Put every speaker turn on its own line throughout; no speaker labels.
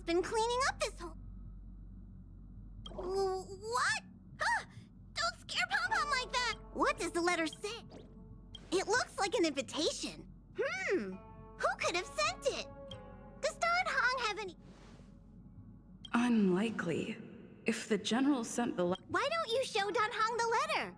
been cleaning up this whole... What? Ah! Don't scare Pom-Pom like that! What does the letter say? It looks like an invitation. Who could have sent it? Does Don Hong have any...
Unlikely. If the general sent the letter...
Why don't you show Don Hong the letter?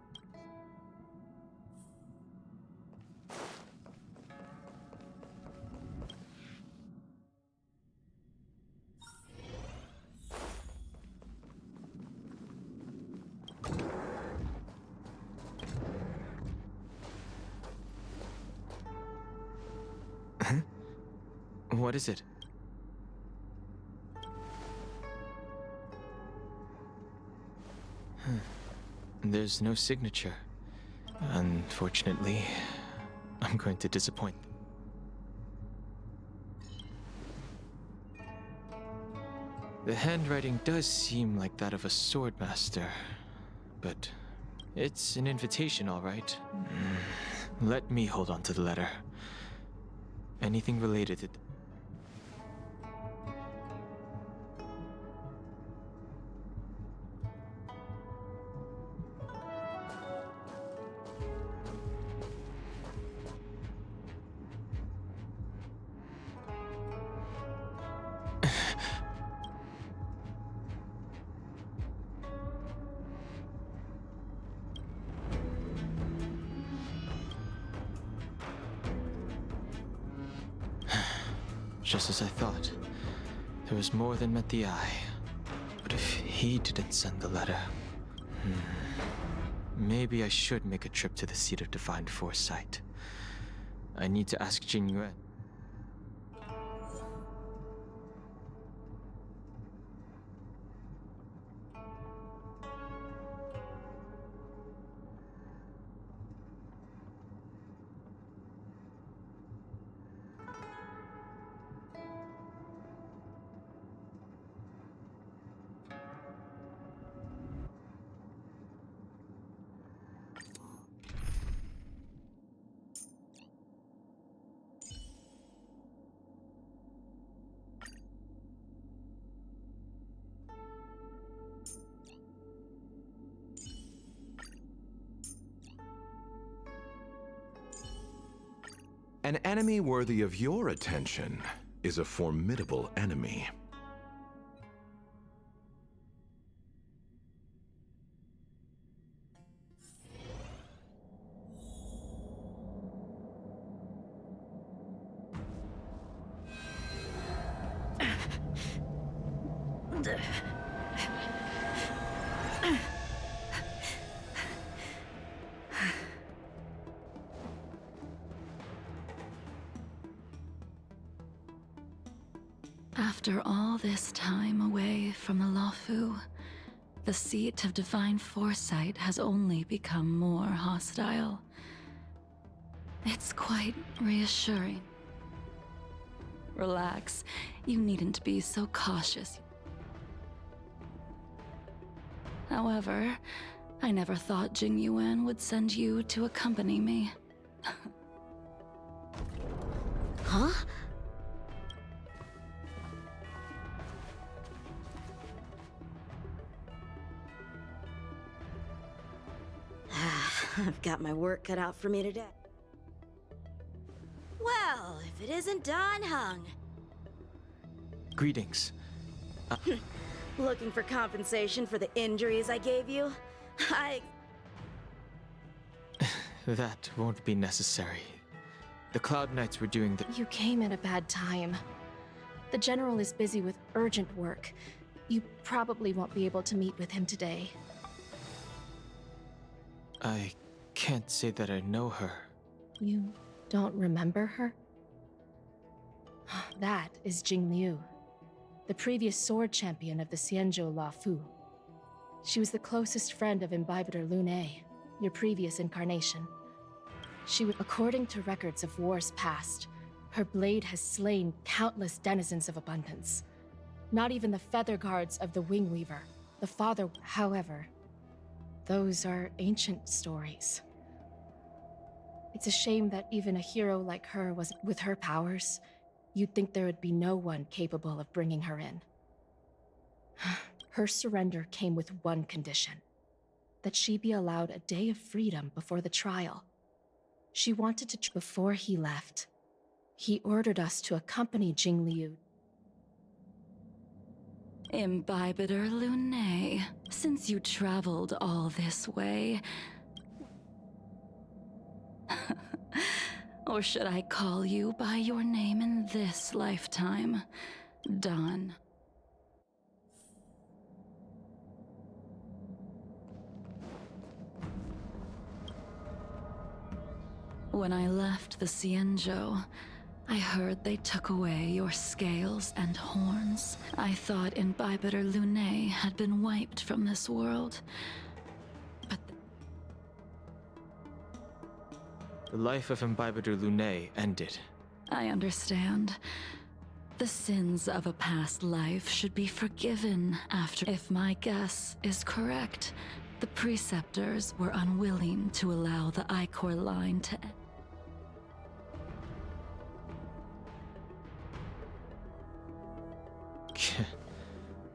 What is it? There's no signature. Unfortunately, I'm going to disappoint. The handwriting does seem like that of a swordmaster, but it's an invitation, all right. Let me hold on to the letter. Anything related to... Just as I thought. There was more than met the eye. But if he didn't send the letter... Maybe I should make a trip to the seat of divine foresight. I need to ask Czinь Yuan.
An enemy worthy of your attention is a formidable enemy.
After all this time away from the Luofu, the seat of divine foresight has only become more hostile. It's quite reassuring. Relax, you needn't be so cautious. However, I never thought Czinь Yuan would send you to accompany me.
Huh?
I've got my work cut out for me today. Well, if it isn't Don Hung.
Greetings.
Looking for compensation for the injuries I gave you?
That won't be necessary. The Cloud Knights were doing the...
You came at a bad time. The General is busy with urgent work. You probably won't be able to meet with him today.
I can't say that I know her.
You don't remember her? That is Jing Liu, the previous sword champion of the Xianzhou Luofu. She was the closest friend of Imbibitor Lune, your previous incarnation. According to records of wars past, her blade has slain countless denizens of abundance. Not even the feather guards of the Wing Weaver, the father, however. Those are ancient stories. It's a shame that even a hero like her was with her powers. You'd think there would be no one capable of bringing her in. Her surrender came with one condition: that she be allowed a day of freedom before the trial. She wanted to. Before he left, he ordered us to accompany Jingliu.
Imbibitor Lunae, since you traveled all this way... Or should I call you by your name in this lifetime? Dawn. When I left the Xianzhou, I heard they took away your scales and horns. I thought Imbibitor Lunae had been wiped from this world. But
The life of Imbibitor Lunae ended.
I understand. The sins of a past life should be forgiven after. If my guess is correct, the preceptors were unwilling to allow the Ichor line to end.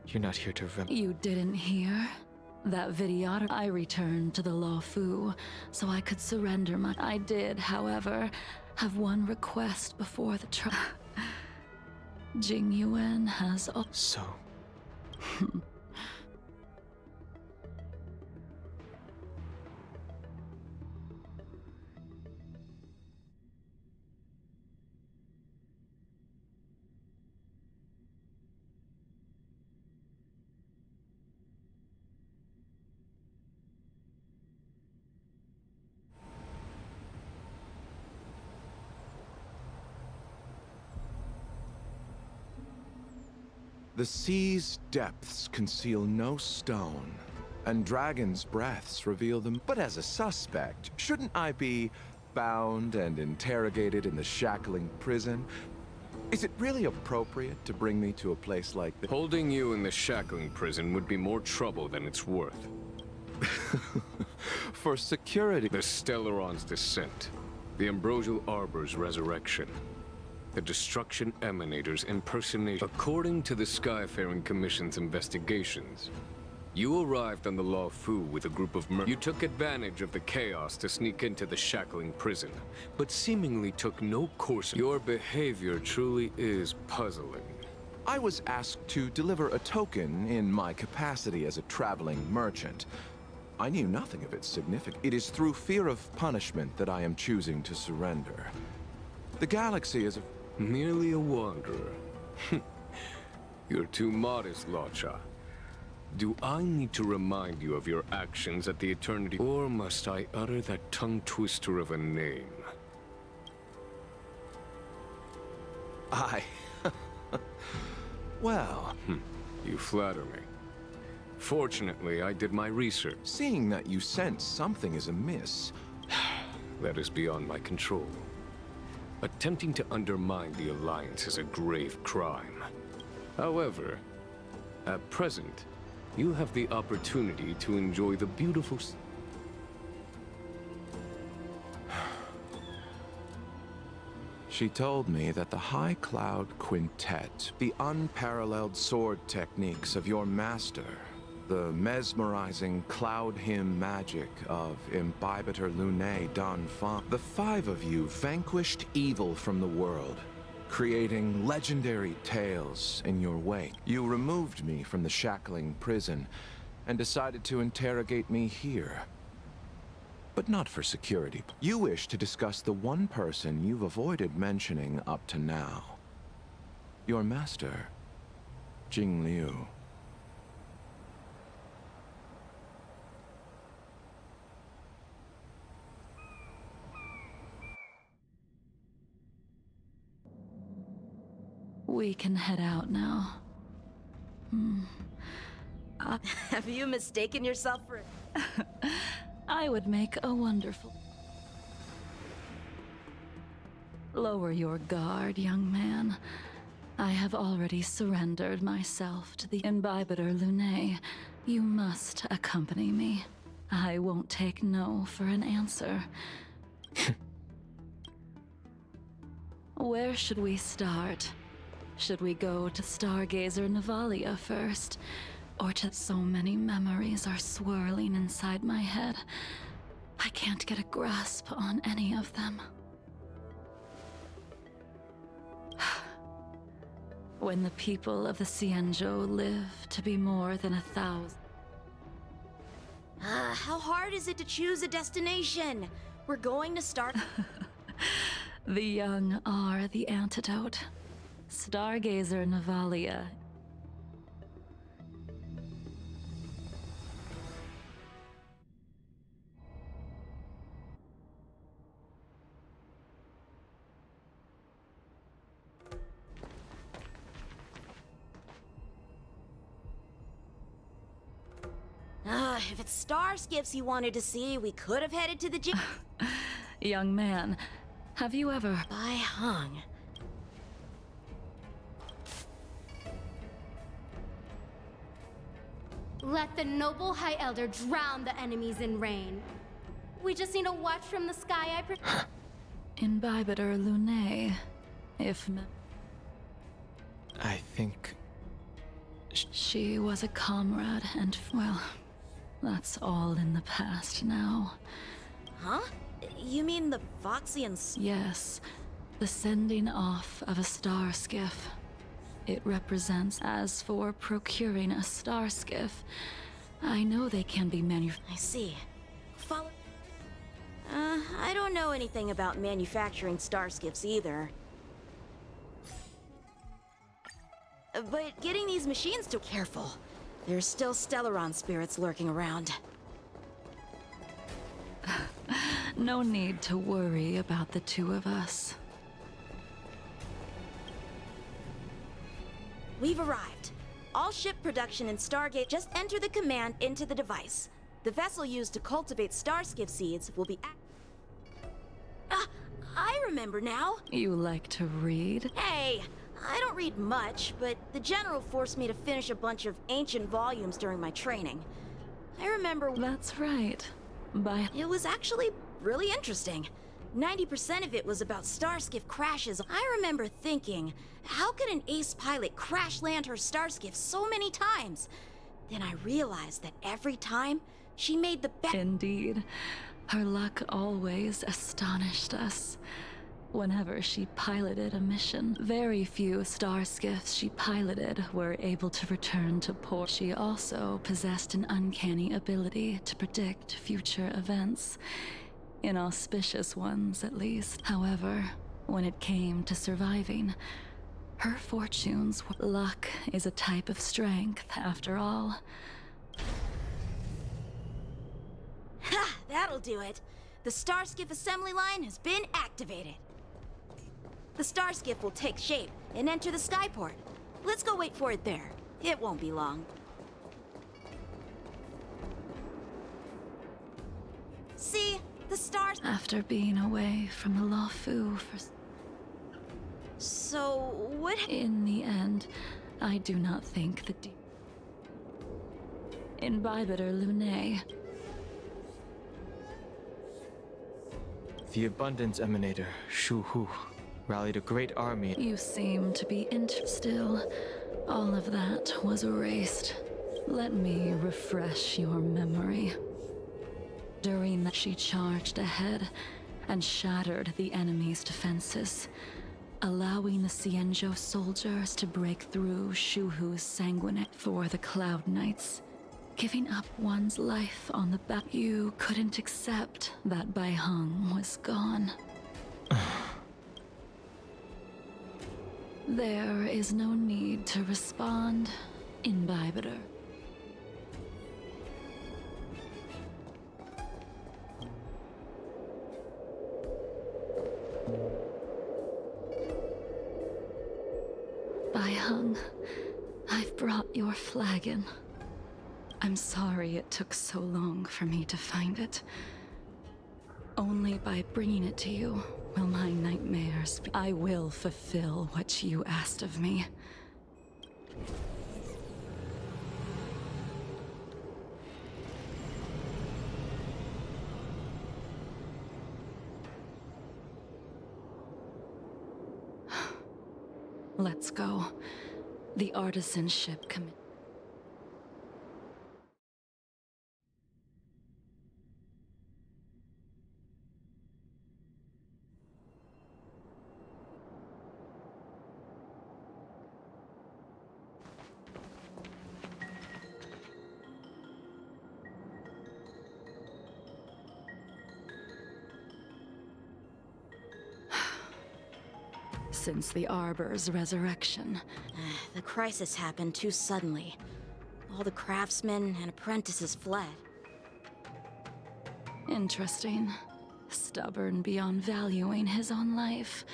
You're not here to
You didn't hear? That videotape. I returned to the Luofu so I could surrender my. I did, however, have one request before the trial. Jing Yuan has.
So.
The sea's depths conceal no stone, and dragons' breaths reveal them. But as a suspect, shouldn't I be bound and interrogated in the shackling prison? Is it really appropriate to bring me to a place like this?
Holding you in the shackling prison would be more trouble than it's worth.
For security.
The Stellaron's descent, the Ambrosial Arbor's resurrection, the Destruction Emanator's impersonation. According to the Skyfaring Commission's investigations, you arrived on the Luofu with a group of You took advantage of the chaos to sneak into the shackling prison, but seemingly took no course. Your behavior truly is puzzling.
I was asked to deliver a token in my capacity as a traveling merchant. I knew nothing of its significance. It is through fear of punishment that I am choosing to surrender. The galaxy is
merely a wanderer. You're too modest, Locci. Do I need to remind you of your actions at the Eternity, or must I utter that tongue-twister of a name?
Well...
You flatter me. Fortunately, I did my research.
Seeing that you sense something is amiss...
That is beyond my control. Attempting to undermine the Alliance is a grave crime. However, at present, you have the opportunity to enjoy the beautiful...
She told me that the High Cloud Quintet, the unparalleled sword techniques of your master, the mesmerizing cloud hymn magic of Imbibitor Lunae Danfang, the five of you vanquished evil from the world, creating legendary tales in your wake. You removed me from the shackling prison and decided to interrogate me here. But not for security. You wish to discuss the one person you've avoided mentioning up to now. Your master, Jingliu.
We can head out now.
Have you mistaken yourself for...
I would make a wonderful... Lower your guard, young man. I have already surrendered myself to the Imbibitor Lunae. You must accompany me. I won't take no for an answer. Where should we start? Should we go to Stargazer Navalia first? Or to so many memories are swirling inside my head. I can't get a grasp on any of them. When the people of the Xianzhou live to be more than 1,000.
How hard is it to choose a destination? We're going to start.
The young are the antidote. Stargazer Navalia.
If it's star skiffs you wanted to see, we could have headed to the gym.
Young man, have you ever...
By Hung.
Let the noble High Elder drown the enemies in rain. We just need to watch from the sky,
Imbibiter Lunae, if...
I think...
She was a comrade and, well, that's all in the past now.
Huh? You mean the Foxians?
Yes, the sending off of a star skiff. It represents. As for procuring a star skiff, I know they can be
I see. Follow. I don't know anything about manufacturing star skiffs either. But getting these machines to careful. There's still Stellaron spirits lurking around.
No need to worry about the two of us.
We've arrived. All ship production in Stargate, just enter the command into the device. The vessel used to cultivate starskiff seeds will be... I remember now.
You like to read?
Hey, I don't read much, but the General forced me to finish a bunch of ancient volumes during my training. I remember...
That's right.
It was actually really interesting. 90% of it was about starskiff crashes. I remember thinking, how could an ace pilot crash land her starskiff so many times? Then I realized that every time, she made the best...
Indeed. Her luck always astonished us. Whenever she piloted a mission, very few starskiffs she piloted were able to return to port. She also possessed an uncanny ability to predict future events. Inauspicious ones, at least. However, when it came to surviving, her fortunes were... Luck is a type of strength, after all.
Ha! That'll do it. The starskiff assembly line has been activated. The starskiff will take shape and enter the skyport. Let's go wait for it there. It won't be long. See? The stars...
After being away from the Luofu for...
So, what...
In the end, I do not think the Imbibiter Lunae.
The Abundance Emanator, Shu Hu, rallied a great army.
You seem to be still. All of that was erased. Let me refresh your memory. During that, she charged ahead and shattered the enemy's defenses, allowing the Xianzhou soldiers to break through Shu Hu's sanguinary for the Cloud Knights. Giving up one's life on the back, you couldn't accept that Bai Hung was gone. There is no need to respond, Imbibiter. Bai Hung, I've brought your flagon. I'm sorry it took so long for me to find it. Only by bringing it to you will my nightmares be... I will fulfill what you asked of me. Let's go. The artisanship commit. Since the Arbor's resurrection.
The crisis happened too suddenly. All the craftsmen and apprentices fled.
Interesting. Stubborn beyond valuing his own life.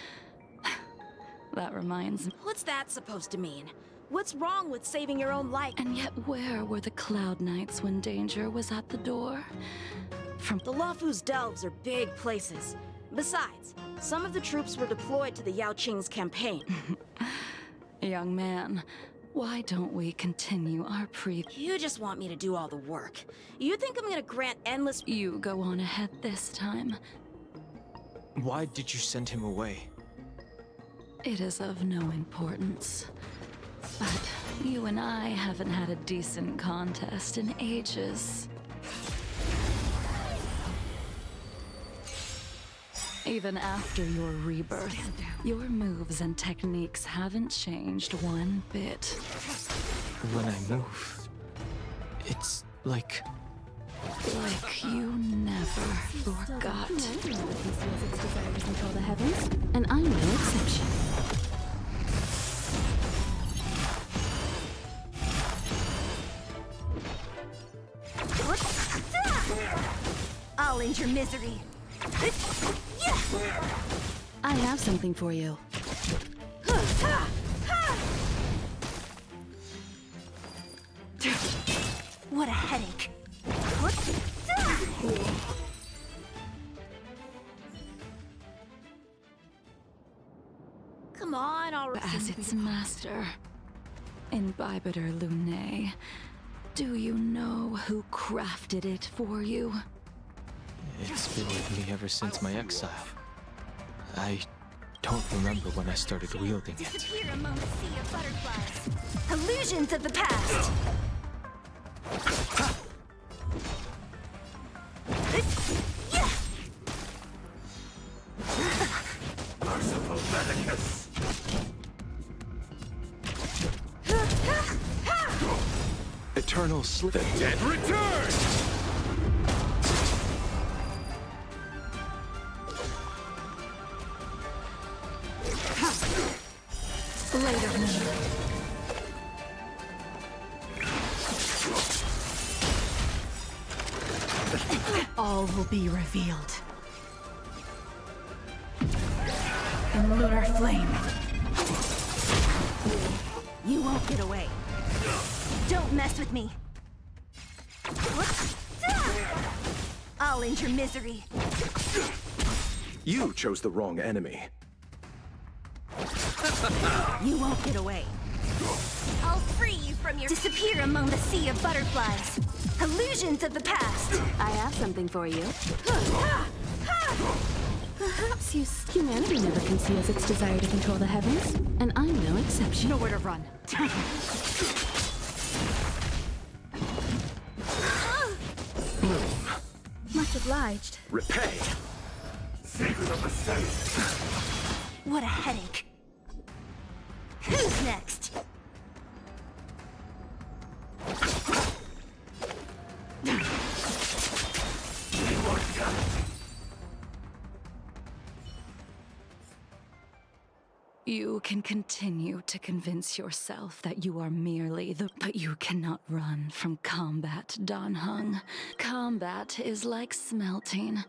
That reminds me.
What's that supposed to mean? What's wrong with saving your own life?
And yet where were the Cloud Knights when danger was at the door? From
The Luofu's delves are big places. Besides, some of the troops were deployed to the Yao Qing's campaign.
Young man, why don't we continue our
You just want me to do all the work. You think I'm gonna grant endless—
You go on ahead this time.
Why did you send him away?
It is of no importance. But you and I haven't had a decent contest in ages. Even after your rebirth, your moves and techniques haven't changed one bit.
When I move, it's like
you never forgot.
Komissia has its desire to control the heavens, and I'm no exception.
I'll end your misery.
I have something for you.
What a headache.
Come on, already.
As its master, Imbibitor Lune, do you know who crafted it for you?
it's been with me ever since my exile. I don't remember when I started wielding it.
Disappear among the sea of butterflies. Illusions of the past.
Merciful Medicus! Eternal sleep. The dead return!
Later, Mother.
All will be revealed. In lunar flame.
You won't get away. Don't mess with me. I'll end your misery.
You chose the wrong enemy.
You won't get away. I'll free you from your— Disappear among the sea of butterflies. Illusions of the past.
I have something for you. Perhaps humanity never conceals its desire to control the heavens, and I'm no exception. Nowhere to run.
Much obliged.
Repay! Secret of the Saint!
What a headache. Who's next?
You can continue to convince yourself that you are merely but you cannot run from combat, Dan Heng. Combat is like smelting,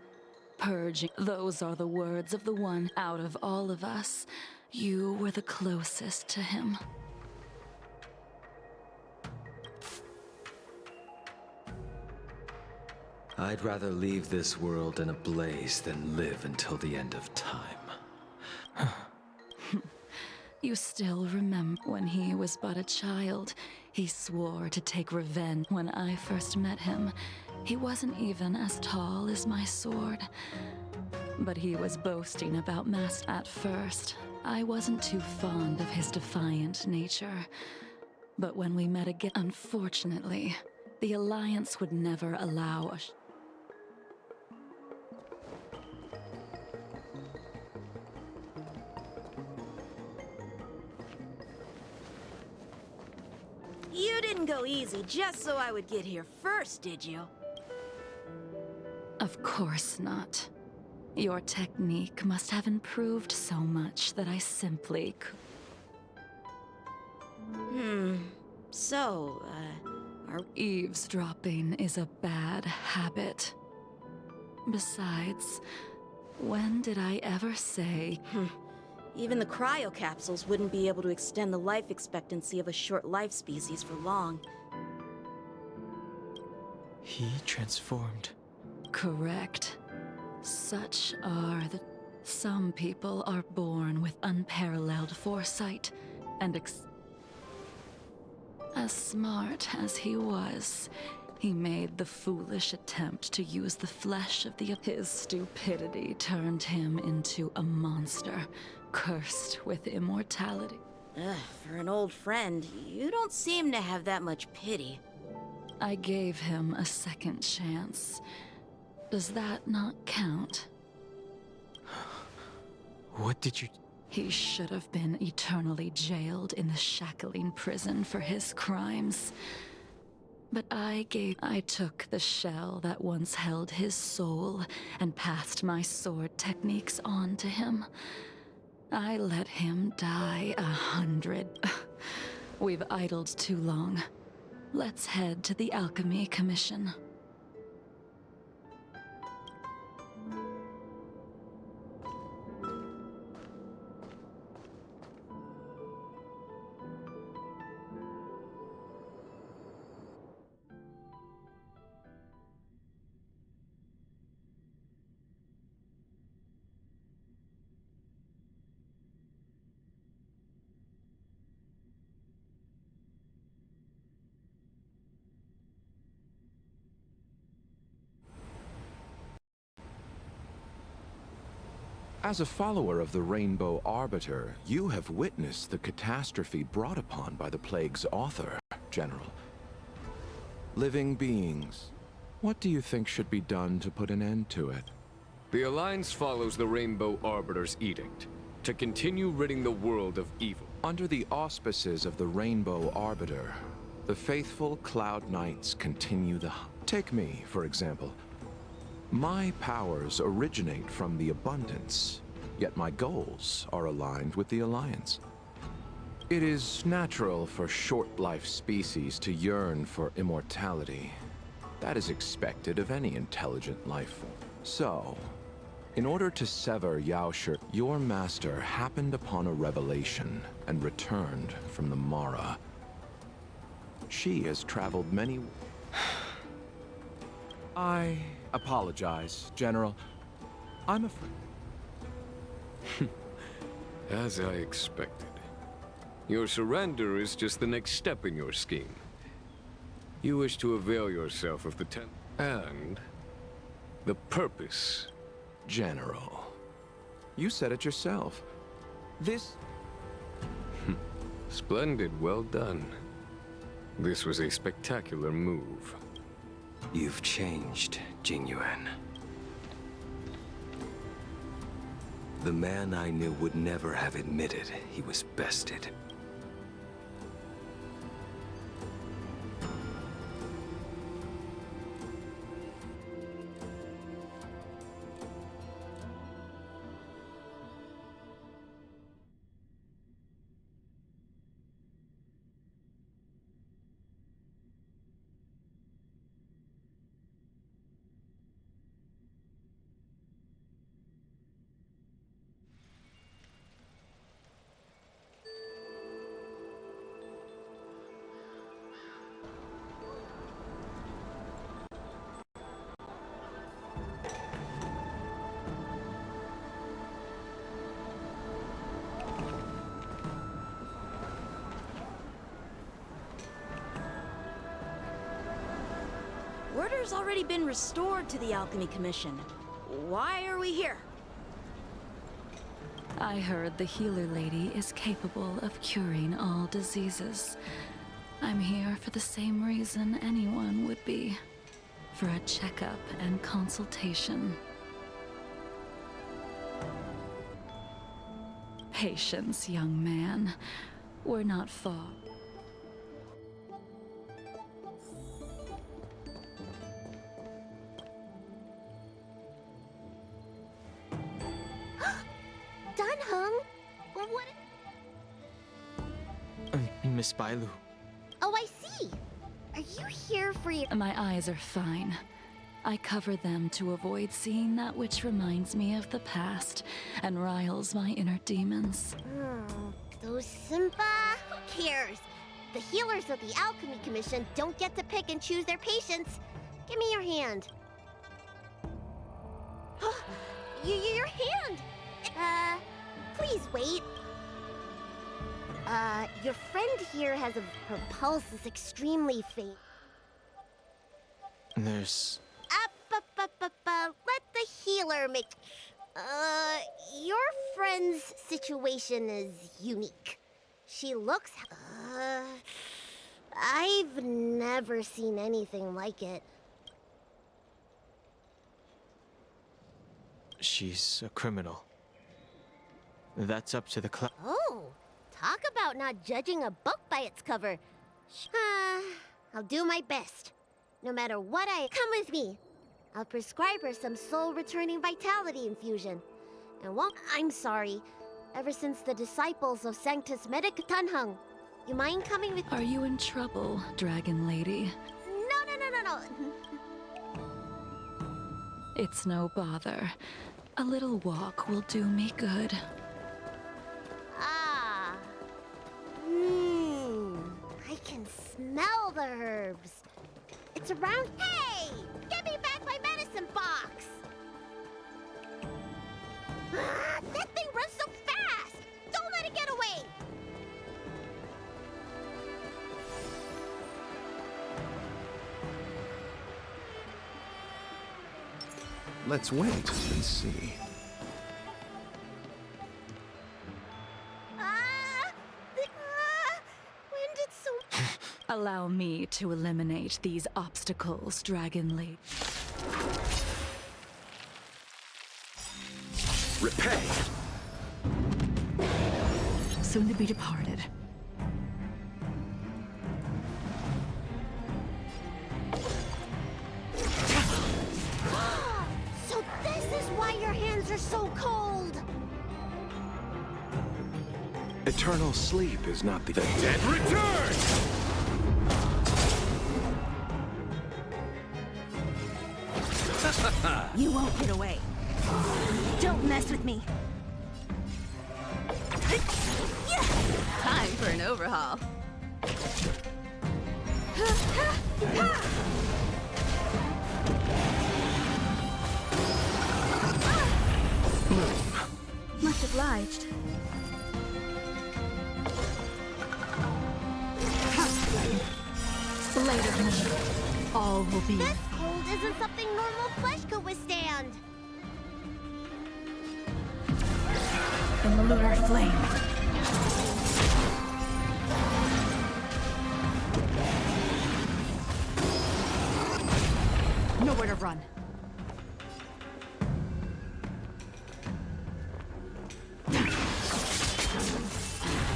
purging. Those are the words of the one out of all of us. You were the closest to him.
I'd rather leave this world in a blaze than live until the end of time.
You still remember when he was but a child. He swore to take revenge. When I first met him, he wasn't even as tall as my sword. But he was boasting about mass at first. I wasn't too fond of his defiant nature. But when we met again, unfortunately, the Alliance would never allow us.
You didn't go easy just so I would get here first, did you?
Of course not. Your technique must have improved so much that I simply
So,
Eavesdropping is a bad habit. Besides, when did I ever say...
Even the cryocapsules wouldn't be able to extend the life expectancy of a short life species for long.
He transformed.
Correct. Such are the... Some people are born with unparalleled foresight and As smart as he was, he made the foolish attempt to use the flesh of the... His stupidity turned him into a monster, cursed with immortality.
Ugh, for an old friend, you don't seem to have that much pity.
I gave him a second chance. Does that not count?
What did you...
He should have been eternally jailed in the shackling prison for his crimes. But I took the shell that once held his soul and passed my sword techniques on to him. I let him die 100. We've idled too long. Let's head to the Alchemy Commission.
As a follower of the Rainbow Arbiter, you have witnessed the catastrophe brought upon by the plague's author, General. Living beings, what do you think should be done to put an end to it?
The Alliance follows the Rainbow Arbiter's edict to continue ridding the world of evil.
Under the auspices of the Rainbow Arbiter, the faithful Cloud Knights continue the hunt. Take me, for example. My powers originate from the abundance, yet my goals are aligned with the Alliance. It is natural for short-life species to yearn for immortality. That is expected of any intelligent life form. So, in order to sever Yaoshi, your master happened upon a revelation and returned from the Mara. She has traveled many... I apologize, General. I'm afraid...
As I expected. Your surrender is just the next step in your scheme. You wish to avail yourself of the and the purpose.
General, you said it yourself. This...
Splendid, well done. This was a spectacular move.
You've changed, Цзинь Юаня. The man I knew would never have admitted he was bested.
Order's already been restored to the Alchemy Commission. Why are we here?
I heard the healer lady is capable of curing all diseases. I'm here for the same reason anyone would be. For a checkup and consultation. Patience, young man. We're not far.
Miss Байлу.
Oh, I see. Are you here for your...
My eyes are fine. I cover them to avoid seeing that which reminds me of the past and riles my inner demons.
Those Simba? Who cares? The healers of the Alchemy Commission don't get to pick and choose their patients. Give me your hand. Your hand! Please wait. Your friend here has her pulse is extremely faint.
There's...
Let the healer make... your friend's situation is unique. She looks... I've never seen anything like it.
She's a criminal. That's up to the
Oh, talk about not judging a book by its cover. I'll do my best. No matter what Come with me. I'll prescribe her some soul-returning vitality infusion. And I'm sorry. Ever since the disciples of Sanctus Medicatanhung. You mind coming with...
Are you in trouble, Dragon Lady?
No.
It's no bother. A little walk will do me good.
I can smell the herbs. It's around... Hey! Give me back my medicine box! That thing runs so fast! Don't let it get away!
Let's wait and see.
When did so...
Allow me to eliminate these obstacles, Dragon Lady.
Repay!
Soon to be departed.
So this is why your hands are so cold!
Eternal sleep is not the
Dead return!
You won't get away. Don't mess with me.
Time for an overhaul.
Much obliged.
Later, all will be...
This cold isn't something normal flesh could withstand.
In the lunar flame. Nowhere to run.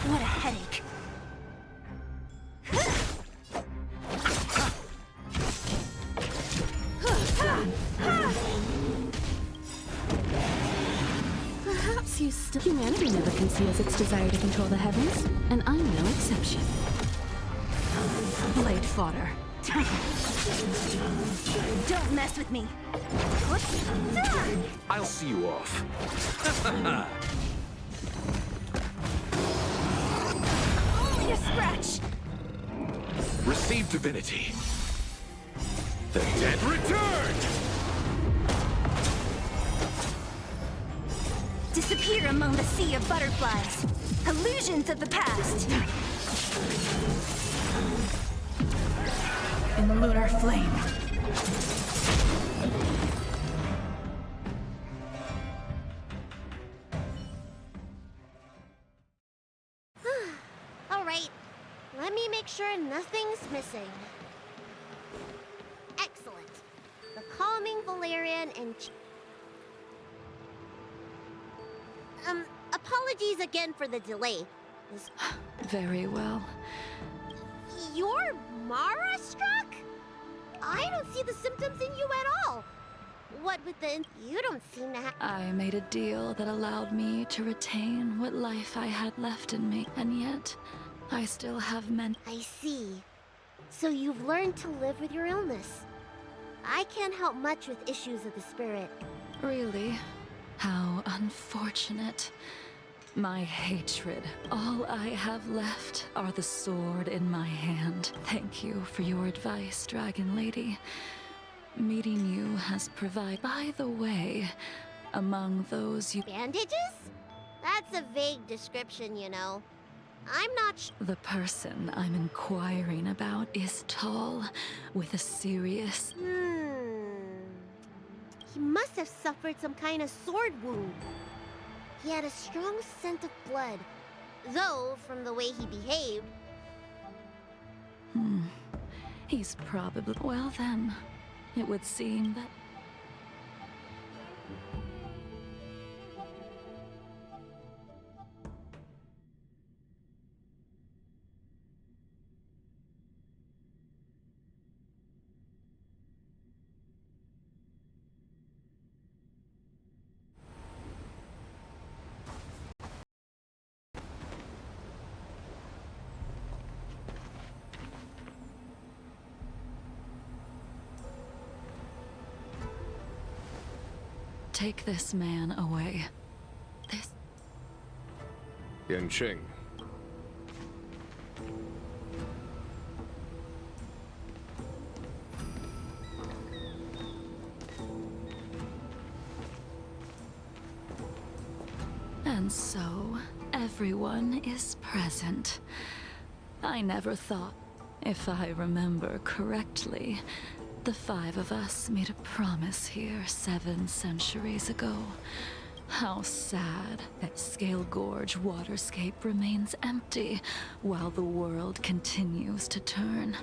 What a headache.
Perhaps you still... Humanity never conceals its desire to control the heavens, and I'm no exception.
Blade fodder.
Don't mess with me.
I'll see you off.
Only a scratch.
Receive divinity. The dead return!
Disappear among the sea of butterflies. Illusions of the past.
In the lunar flame.
Let me make sure nothing's missing. Excellent. The calming valerian and... apologies again for the delay.
Very well.
You're Mara-struck? I don't see the symptoms in you at all. What with the... You don't seem to have...
I made a deal that allowed me to retain what life I had left in me, and yet I still have
I see. So you've learned to live with your illness. I can't help much with issues of the spirit.
Really? How unfortunate. My hatred. All I have left are the sword in my hand. Thank you for your advice, Dragon Lady. Meeting you has provided... By the way, among those you...
Bandages? That's a vague description, you know. I'm not
The person I'm inquiring about is tall, with a serious...
He must have suffered some kind of sword wound. He had a strong scent of blood. Though, from the way he behaved...
He's probably... Well then, it would seem that... Take this man away. This...
Yanqing.
And so, everyone is present. I never thought, if I remember correctly, the 5 of us made a promise here 7 centuries ago. How sad that Scale Gorge waterscape remains empty while the world continues to turn.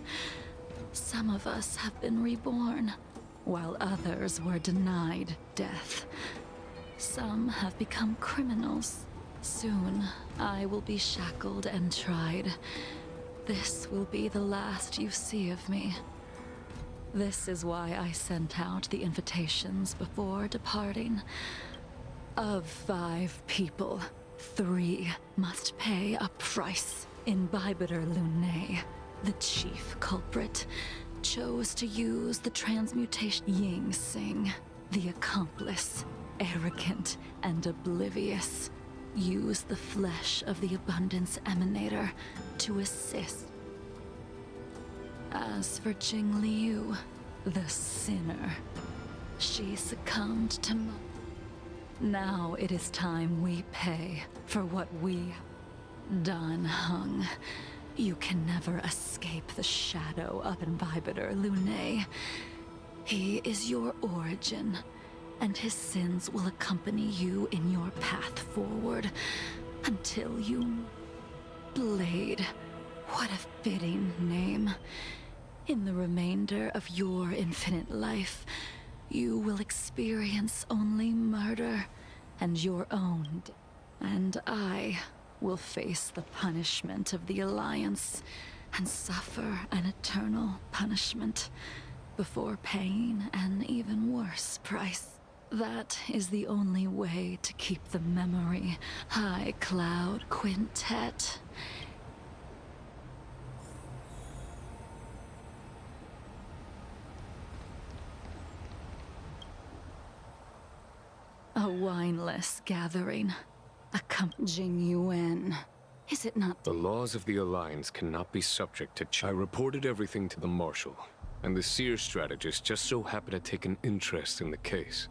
Some of us have been reborn, while others were denied death. Some have become criminals. Soon, I will be shackled and tried. This will be the last you see of me. This is why I sent out the invitations before departing. Of 5 people, 3 must pay a price. Imbibitor Lune, the chief culprit, chose to use the transmutation. Ying Sing, the accomplice, arrogant and oblivious, used the flesh of the Abundance Emanator to assist. As for Jing Liu, the sinner, she succumbed to Now it is time we pay for what we done. Hung. You can never escape the shadow of Imbibitor Lune. He is your origin, and his sins will accompany you in your path forward until you... Blade. What a fitting name. In the remainder of your infinite life, you will experience only murder and your own. And I will face the punishment of the Alliance and suffer an eternal punishment before paying an even worse price. That is the only way to keep the memory High Cloud Quintet. A wineless gathering. Jing Yuan. Is it not?
The laws of the Alliance cannot be subject to... I reported everything to the Marshal, and the Seer strategist just so happened to take an interest in the case.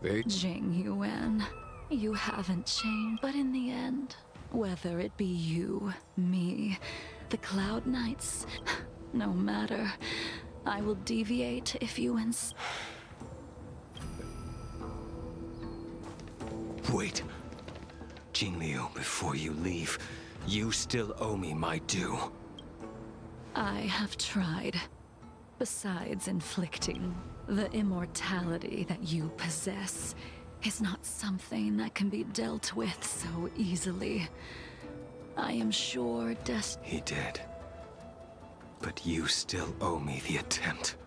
They...
Jing Yuan, you haven't changed, but in the end, whether it be you, me, the Cloud Knights, no matter, I will deviate if you
Wait. Jing Liu, before you leave, You still owe me my due.
I have tried. Besides inflicting, the immortality that you possess is not something that can be dealt with so easily. I am sure
He did. But you still owe me the attempt.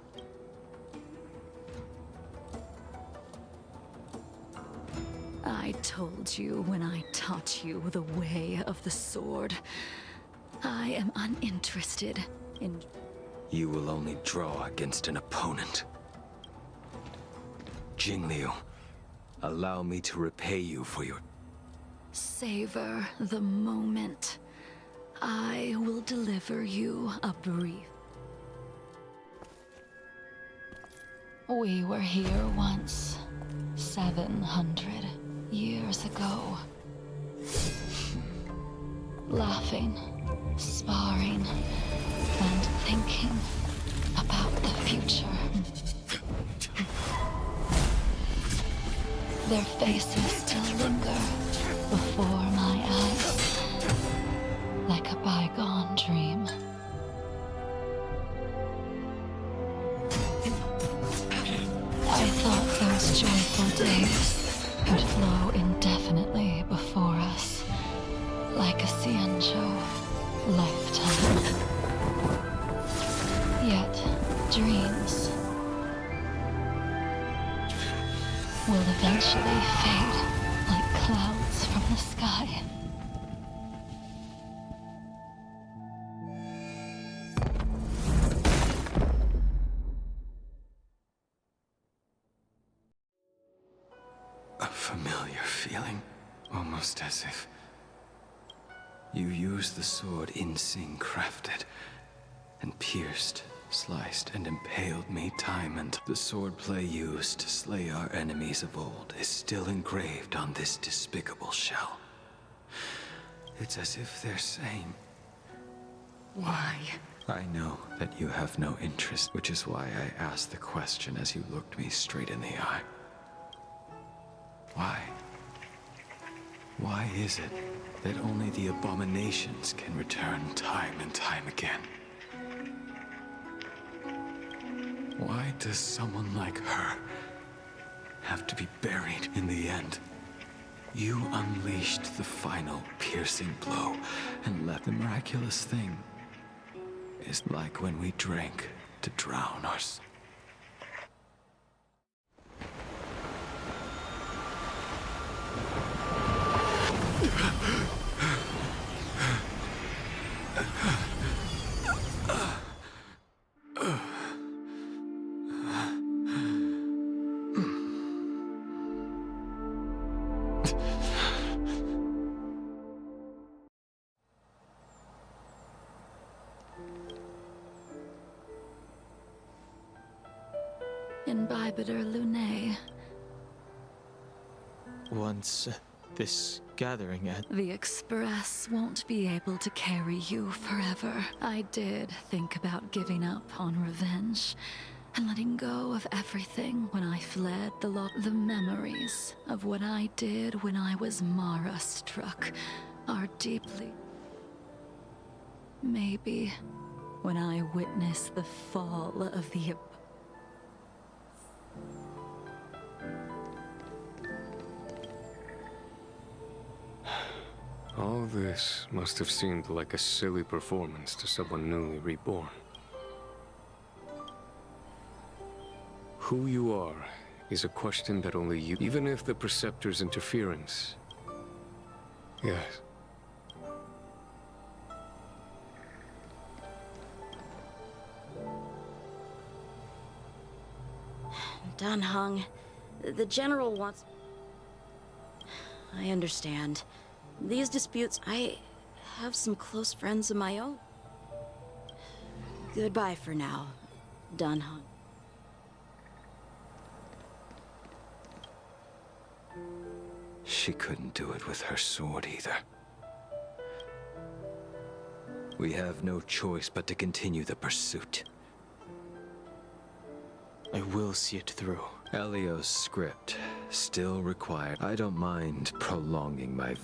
I told you when I taught you the way of the sword. I am uninterested in...
You will only draw against an opponent. Jingliu, allow me to repay you for your...
Savor the moment. I will deliver you a brief. We were here once, 700 years ago. Laughing, sparring, and thinking about the future. Their faces still linger before my eyes, like a bygone dream. I thought those joyful days would flow indefinitely before us, like a Xianzhou lifetime. Yet, dreams will eventually fade like clouds from the sky.
A familiar feeling, almost as if you used the sword Insing crafted, and pierced, sliced, and impaled me time and the swordplay used to slay our enemies of old is still engraved on this despicable shell. It's as if they're saying,
Why?
I know that you have no interest, which is why I asked the question as you looked me straight in the eye. Why? Why is it that only the abominations can return time and time again? Why does someone like her have to be buried in the end? You unleashed the final piercing blow and left. The miraculous thing is like when we drank to drown ourselves.
Imbibitor Lunae.
Once this gathering at...
The Express won't be able to carry you forever. I did think about giving up on revenge and letting go of everything when I fled the law. The memories of what I did when I was Mara-struck are deeply... Maybe when I witness the fall of the...
All this must have seemed like a silly performance to someone newly reborn. Who you are is a question that only you... Even if the Preceptor's interference... Yes.
Dan Heng, the General wants... I understand. These disputes, I have some close friends of my own. Goodbye for now, Dan Heng.
She couldn't do it with her sword either. We have no choice but to continue the pursuit.
I will see it through.
Elio's script still required. I don't mind prolonging my